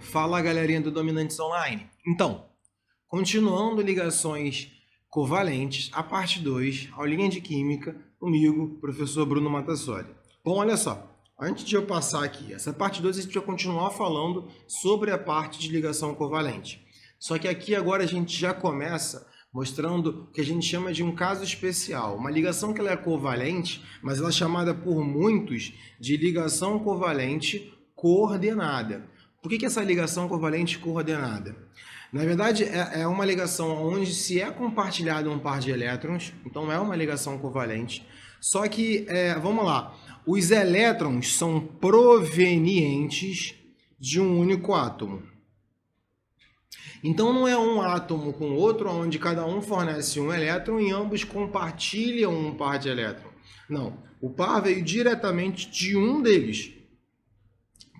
Fala, galerinha do Dominantes Online. Então, continuando ligações covalentes, a parte 2, aulinha de Química, comigo, professor Bruno Matassoli. Bom, olha só, antes de eu passar aqui, essa parte 2 a gente vai continuar falando sobre a parte de ligação covalente. Só que aqui agora a gente já começa mostrando o que a gente chama de um caso especial. Uma ligação que ela é covalente, mas ela é chamada por muitos de ligação covalente coordenada. Por que essa ligação covalente coordenada? Na verdade, é uma ligação onde se é compartilhado um par de elétrons, então é uma ligação covalente, só que, vamos lá, os elétrons são provenientes de um único átomo. Então não é um átomo com outro, onde cada um fornece um elétron e ambos compartilham um par de elétrons. Não, o par veio diretamente de um deles.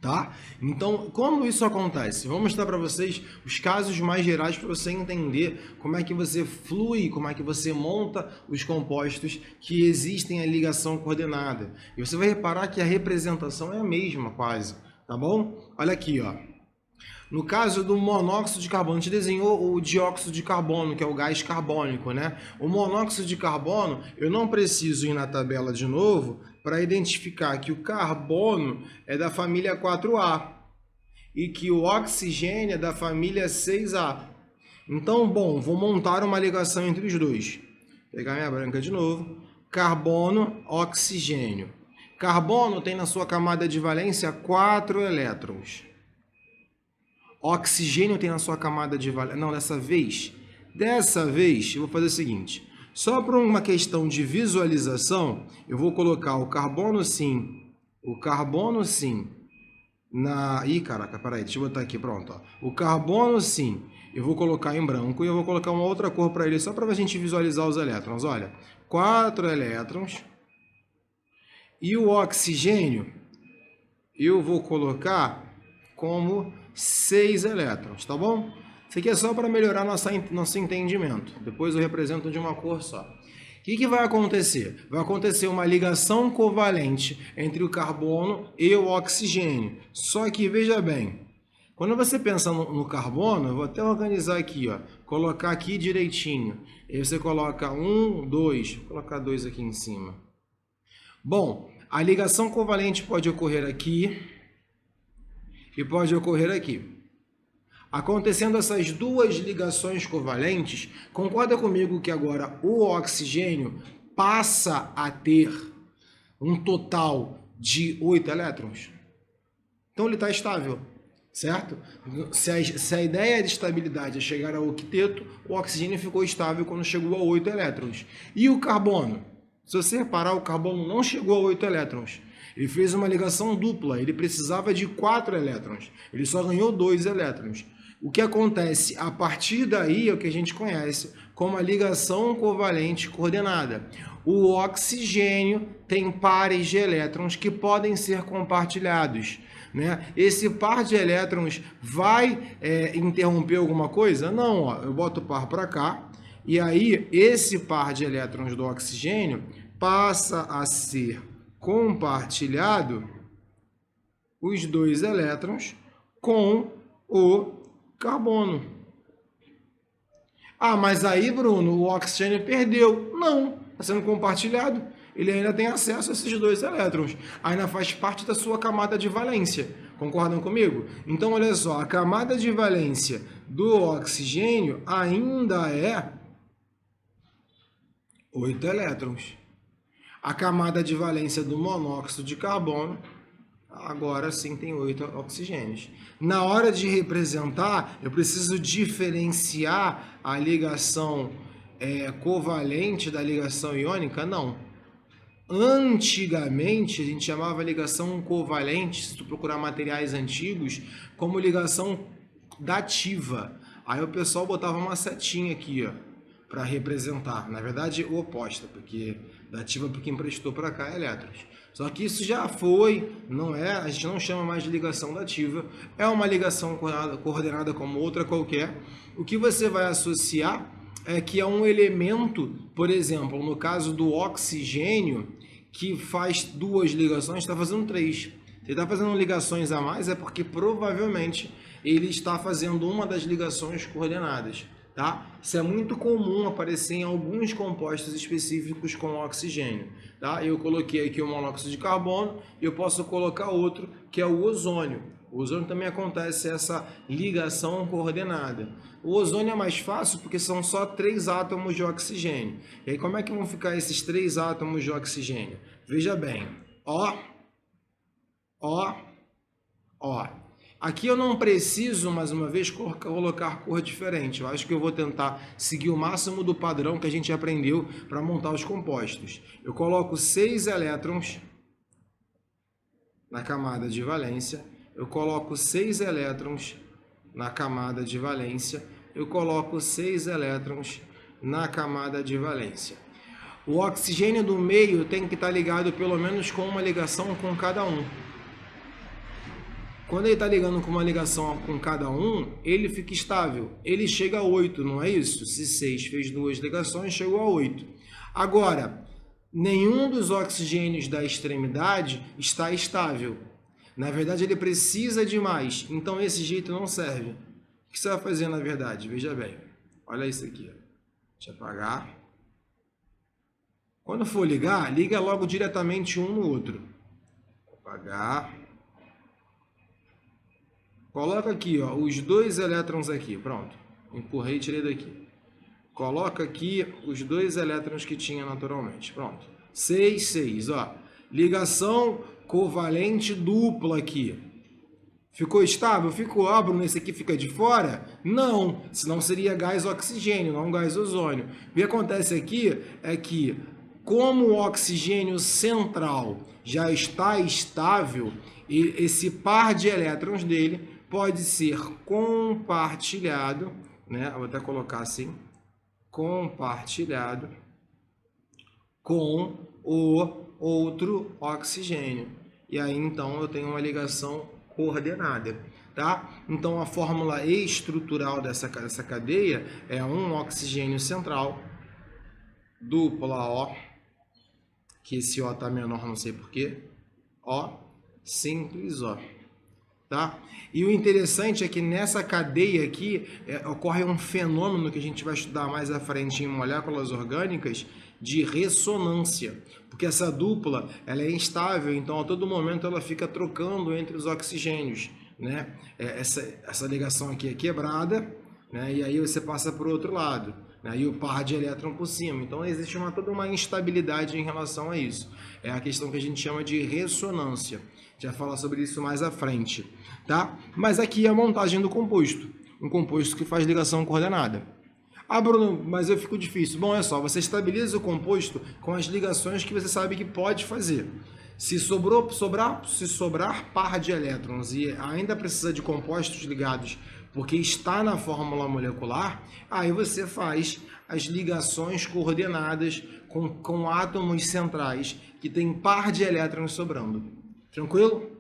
Tá? Então, como isso acontece? Vou mostrar para vocês os casos mais gerais para você entender como é que você flui, como é que você monta os compostos que existem a ligação coordenada. E você vai reparar que a representação é a mesma quase, tá bom? Olha aqui, ó. No caso do monóxido de carbono, a gente desenhou o dióxido de carbono, que é o gás carbônico, né? O monóxido de carbono, eu não preciso ir na tabela de novo para identificar que o carbono é da família 4A e que o oxigênio é da família 6A. Então, bom, vou montar uma ligação entre os dois. Vou pegar minha branca de novo. Carbono, oxigênio. Carbono tem na sua camada de valência 4 elétrons. Oxigênio tem na sua camada de valência... Não, dessa vez eu vou fazer o seguinte. Só por uma questão de visualização, eu vou colocar o carbono sim na... Ih, caraca, peraí, deixa eu botar aqui, pronto. Ó. O carbono sim, eu vou colocar em branco e eu vou colocar uma outra cor para ele, só para a gente visualizar os elétrons. Olha, 4 elétrons. E o oxigênio, eu vou colocar como 6 elétrons, tá bom? Isso aqui é só para melhorar nosso entendimento. Depois eu represento de uma cor só. O que vai acontecer? Vai acontecer uma ligação covalente entre o carbono e o oxigênio. Só que, veja bem, quando você pensa no carbono, eu vou até organizar aqui, ó, colocar aqui direitinho. Aí você coloca 1, 2, vou colocar 2 aqui em cima. Bom, a ligação covalente pode ocorrer aqui e pode ocorrer aqui. Acontecendo essas duas ligações covalentes, concorda comigo que agora o oxigênio passa a ter um total de 8 elétrons? Então ele está estável, certo? Se a ideia de estabilidade é chegar ao octeto, o oxigênio ficou estável quando chegou a 8 elétrons. E o carbono? Se você reparar, o carbono não chegou a 8 elétrons. Ele fez uma ligação dupla, ele precisava de 4 elétrons. Ele só ganhou 2 elétrons. O que acontece a partir daí é o que a gente conhece como a ligação covalente coordenada. O oxigênio tem pares de elétrons que podem ser compartilhados, né? Esse par de elétrons vai interromper alguma coisa? Não, ó, eu boto o par para cá e aí esse par de elétrons do oxigênio passa a ser compartilhado os 2 elétrons com o carbono. Ah, mas aí, Bruno, o oxigênio perdeu. Não, está sendo compartilhado. Ele ainda tem acesso a esses 2 elétrons. Ainda faz parte da sua camada de valência. Concordam comigo? Então, olha só, a camada de valência do oxigênio ainda é 8 elétrons. A camada de valência do monóxido de carbono, agora sim tem 8 oxigênios. Na hora de representar, eu preciso diferenciar a ligação covalente da ligação iônica? Não. Antigamente, a gente chamava a ligação covalente, se tu procurar materiais antigos, como ligação dativa. Aí o pessoal botava uma setinha aqui, ó, para representar. Na verdade, o oposto, porque dativa porque emprestou para cá elétrons. Só que isso já foi, não é, a gente não chama mais de ligação dativa, é uma ligação coordenada como outra qualquer. O que você vai associar é que é um elemento, por exemplo, no caso do oxigênio, que faz 2 ligações, está fazendo 3. Se ele está fazendo ligações a mais, é porque provavelmente ele está fazendo uma das ligações coordenadas, tá? Isso é muito comum aparecer em alguns compostos específicos com oxigênio, tá? Eu coloquei aqui o monóxido de carbono e eu posso colocar outro, que é o ozônio. O ozônio também acontece essa ligação coordenada. O ozônio é mais fácil porque são só 3 átomos de oxigênio. E aí como é que vão ficar esses 3 átomos de oxigênio? Veja bem, ó. Aqui eu não preciso, mais uma vez, colocar cor diferente. Eu acho que eu vou tentar seguir o máximo do padrão que a gente aprendeu para montar os compostos. Eu coloco 6 elétrons na camada de valência. Eu coloco 6 elétrons na camada de valência. Eu coloco 6 elétrons na camada de valência. O oxigênio do meio tem que estar ligado pelo menos com uma ligação com cada um. Quando ele está ligando com uma ligação com cada um, ele fica estável. Ele chega a 8, não é isso? Se 6 fez 2 ligações, chegou a 8. Agora, nenhum dos oxigênios da extremidade está estável. Na verdade, ele precisa de mais. Então, esse jeito não serve. O que você vai fazer, na verdade? Veja bem. Olha isso aqui. Deixa eu apagar. Quando for ligar, liga logo diretamente um no outro. Apagar. Coloca aqui, ó, os 2 elétrons aqui, pronto. Empurrei e tirei daqui. Coloca aqui os 2 elétrons que tinha naturalmente, pronto. 6, 6, ó. Ligação covalente dupla aqui. Ficou estável? Ficou. Ah, Bruno, esse aqui fica de fora? Não, senão seria gás oxigênio, não gás ozônio. O que acontece aqui é que, como o oxigênio central já está estável, e esse par de elétrons dele pode ser compartilhado, né? Vou até colocar assim, compartilhado com o outro oxigênio. E aí, então, eu tenho uma ligação coordenada, tá? Então, a fórmula estrutural dessa cadeia é um oxigênio central, dupla O, que esse O está menor, não sei porquê, O, simples O. Tá? E o interessante é que nessa cadeia aqui ocorre um fenômeno que a gente vai estudar mais à frente em moléculas orgânicas de ressonância, porque essa dupla ela é instável, então a todo momento ela fica trocando entre os oxigênios, né? Essa ligação aqui é quebrada, né? E aí você passa para o outro lado, né? E o par de elétron por cima, então existe toda uma instabilidade em relação a isso. É a questão que a gente chama de ressonância. A gente vai falar sobre isso mais à frente, tá? Mas aqui é a montagem do composto. Um composto que faz ligação coordenada. Ah, Bruno, mas eu fico difícil. Bom, é só, você estabiliza o composto com as ligações que você sabe que pode fazer. Se sobrar par de elétrons e ainda precisa de compostos ligados porque está na fórmula molecular, aí você faz as ligações coordenadas com átomos centrais que tem par de elétrons sobrando. Tranquilo?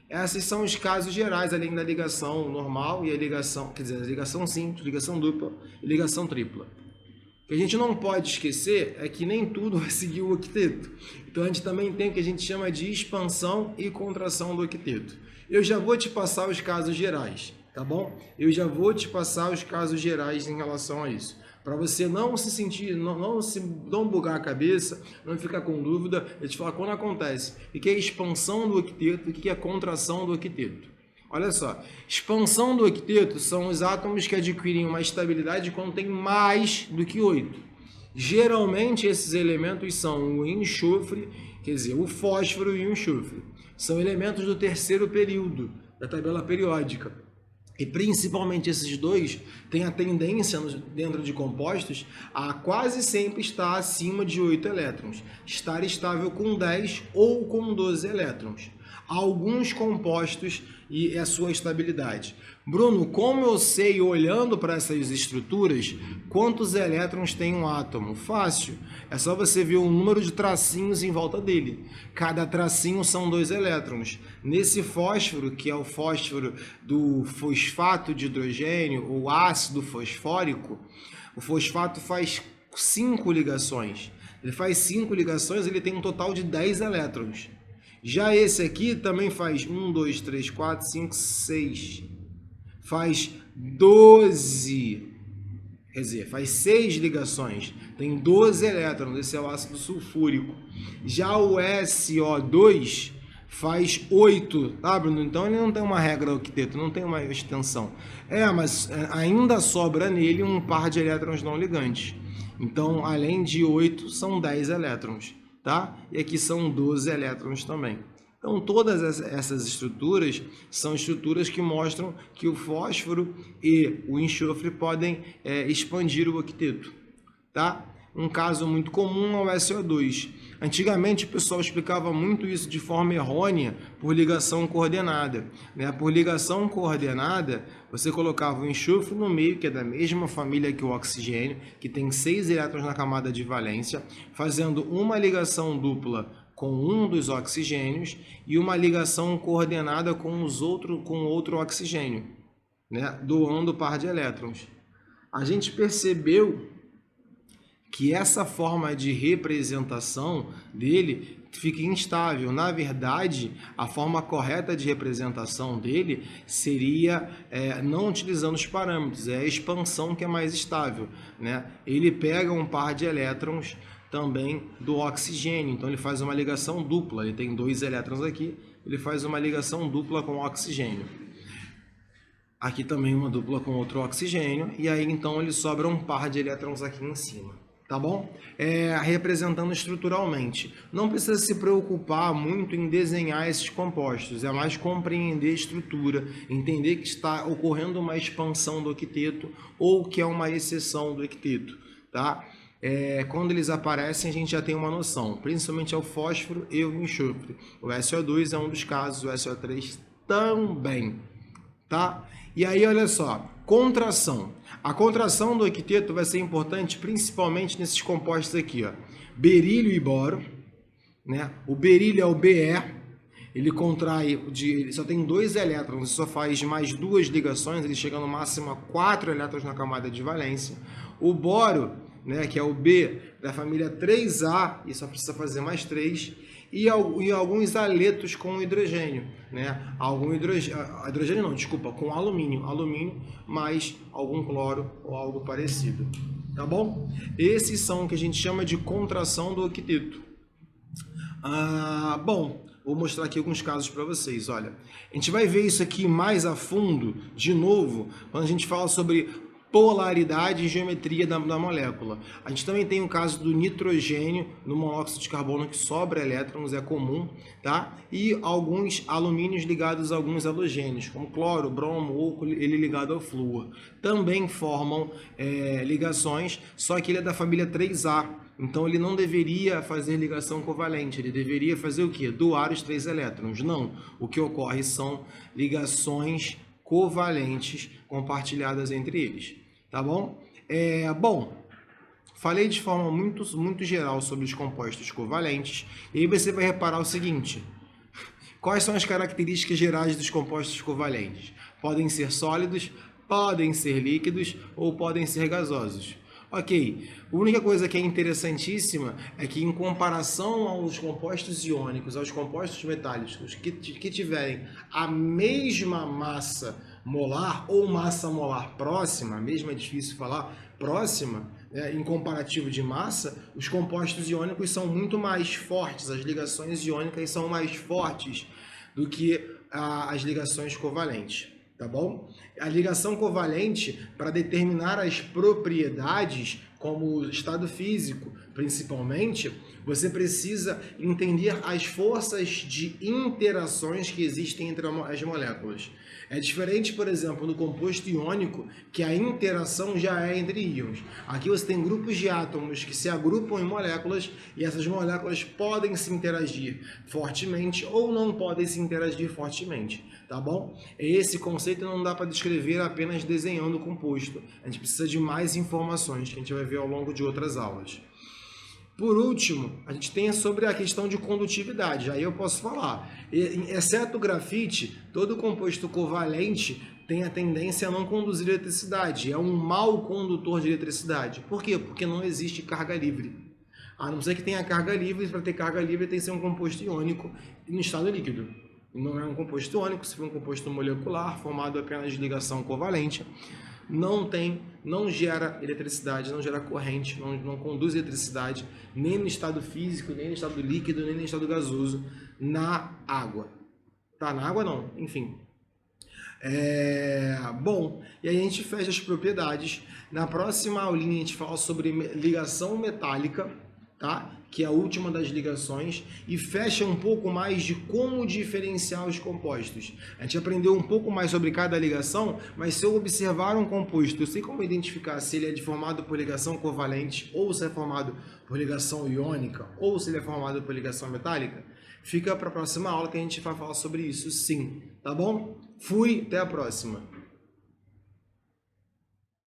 Esses são os casos gerais, além da ligação normal e a ligação, quer dizer, a ligação simples, ligação dupla e ligação tripla. O que a gente não pode esquecer é que nem tudo vai seguir o octeto. Então a gente também tem o que a gente chama de expansão e contração do octeto. Eu já vou te passar os casos gerais, tá bom? Eu já vou te passar os casos gerais em relação a isso. Para você não se sentir, não bugar a cabeça, não ficar com dúvida, eu te falo quando acontece. O que é expansão do octeto e o que é contração do octeto. Olha só, expansão do octeto são os átomos que adquirem uma estabilidade quando tem mais do que 8. Geralmente esses elementos são o enxofre, quer dizer, o fósforo e o enxofre. São elementos do terceiro período da tabela periódica. E principalmente esses dois têm a tendência dentro de compostos a quase sempre estar acima de 8 elétrons, estar estável com 10 ou com 12 elétrons. Alguns compostos e a sua estabilidade. Bruno, como eu sei, olhando para essas estruturas, quantos elétrons tem um átomo? Fácil. É só você ver o número de tracinhos em volta dele. Cada tracinho são 2 elétrons. Nesse fósforo, que é o fósforo do fosfato de hidrogênio, ou ácido fosfórico, o fosfato faz 5 ligações. Ele faz 5 ligações, ele tem um total de 10 elétrons. Já esse aqui também faz 1, 2, 3, 4, 5, 6. Faz 12. Quer dizer, faz 6 ligações. Tem 12 elétrons. Esse é o ácido sulfúrico. Já o SO2 faz 8, tá, Bruno? Então ele não tem uma regra octeto, não tem uma extensão. Mas ainda sobra nele um par de elétrons não ligantes. Então, além de 8, são 10 elétrons, tá? E aqui são 12 elétrons também. Então, todas essas estruturas são estruturas que mostram que o fósforo e o enxofre podem expandir o octeto, tá? Um caso muito comum é o SO2. Antigamente, o pessoal explicava muito isso de forma errônea por ligação coordenada, né? Por ligação coordenada, você colocava o enxofre no meio, que é da mesma família que o oxigênio, que tem 6 elétrons na camada de valência, fazendo uma ligação dupla com um dos oxigênios e uma ligação coordenada com outro oxigênio, né? Doando par de elétrons. A gente percebeu que essa forma de representação dele fica instável. Na verdade, a forma correta de representação dele seria não utilizando os parâmetros, é a expansão que é mais estável, né? Ele pega um par de elétrons também do oxigênio, então ele faz uma ligação dupla, ele tem 2 elétrons aqui, ele faz uma ligação dupla com o oxigênio. Aqui também uma dupla com outro oxigênio, e aí então ele sobra um par de elétrons aqui em cima. Tá bom? Representando estruturalmente. Não precisa se preocupar muito em desenhar esses compostos, é mais compreender a estrutura, entender que está ocorrendo uma expansão do octeto ou que é uma exceção do octeto, tá? Quando eles aparecem, a gente já tem uma noção, principalmente é o fósforo e o enxofre. O SO2 é um dos casos, o SO3 também, tá? E aí, olha só, contração. A contração do octeto vai ser importante principalmente nesses compostos aqui, ó. Berílio e boro, né? O berílio é o Be, ele contrai, ele só tem 2 elétrons, ele só faz mais 2 ligações, ele chega no máximo a 4 elétrons na camada de valência. O boro, né, que é o B da família 3A, e só precisa fazer mais 3, e alguns aletos com hidrogênio, né? Hidrogênio não, desculpa, com alumínio mais algum cloro ou algo parecido, tá bom? Esses são o que a gente chama de contração do octeto. Bom, vou mostrar aqui alguns casos para vocês, olha. A gente vai ver isso aqui mais a fundo, de novo, quando a gente fala sobre polaridade e geometria da molécula. A gente também tem o caso do nitrogênio no monóxido de carbono que sobra elétrons, é comum, tá? E alguns alumínios ligados a alguns halogênios, como cloro, bromo ou ele ligado ao flúor. Também formam ligações, só que ele é da família 3A. Então ele não deveria fazer ligação covalente, ele deveria fazer o quê? Doar os 3 elétrons. Não, o que ocorre são ligações covalentes compartilhadas entre eles, tá bom? Bom, falei de forma muito geral sobre os compostos covalentes, e aí você vai reparar o seguinte: quais são as características gerais dos compostos covalentes? Podem ser sólidos, podem ser líquidos ou podem ser gasosos. Ok, a única coisa que é interessantíssima é que em comparação aos compostos iônicos, aos compostos metálicos que tiverem a mesma massa molar ou massa molar próxima, mesmo é difícil falar, próxima, em comparativo de massa, os compostos iônicos são muito mais fortes, as ligações iônicas são mais fortes do que as ligações covalentes. Tá bom? A ligação covalente, para determinar as propriedades, como o estado físico, principalmente, você precisa entender as forças de interações que existem entre as moléculas. É diferente, por exemplo, no composto iônico, que a interação já é entre íons. Aqui você tem grupos de átomos que se agrupam em moléculas e essas moléculas podem se interagir fortemente ou não podem se interagir fortemente, tá bom? Esse conceito não dá para descrever apenas desenhando o composto. A gente precisa de mais informações que a gente vai ver ao longo de outras aulas. Por último, a gente tem sobre a questão de condutividade. Aí eu posso falar, exceto o grafite, todo composto covalente tem a tendência a não conduzir eletricidade. É um mau condutor de eletricidade. Por quê? Porque não existe carga livre. A não ser que tenha carga livre, para ter carga livre tem que ser um composto iônico no estado líquido. Não é um composto iônico, se for um composto molecular, formado apenas de ligação covalente, não gera eletricidade, não gera corrente, não conduz eletricidade, nem no estado físico, nem no estado líquido, nem no estado gasoso, na água. Tá, na água não, enfim. Bom, e aí a gente fecha as propriedades. Na próxima aulinha a gente fala sobre ligação metálica, tá? Que é a última das ligações, e fecha um pouco mais de como diferenciar os compostos. A gente aprendeu um pouco mais sobre cada ligação, mas se eu observar um composto, eu sei como identificar se ele é formado por ligação covalente, ou se é formado por ligação iônica, ou se ele é formado por ligação metálica. Fica para a próxima aula que a gente vai falar sobre isso, sim. Tá bom? Fui, até a próxima.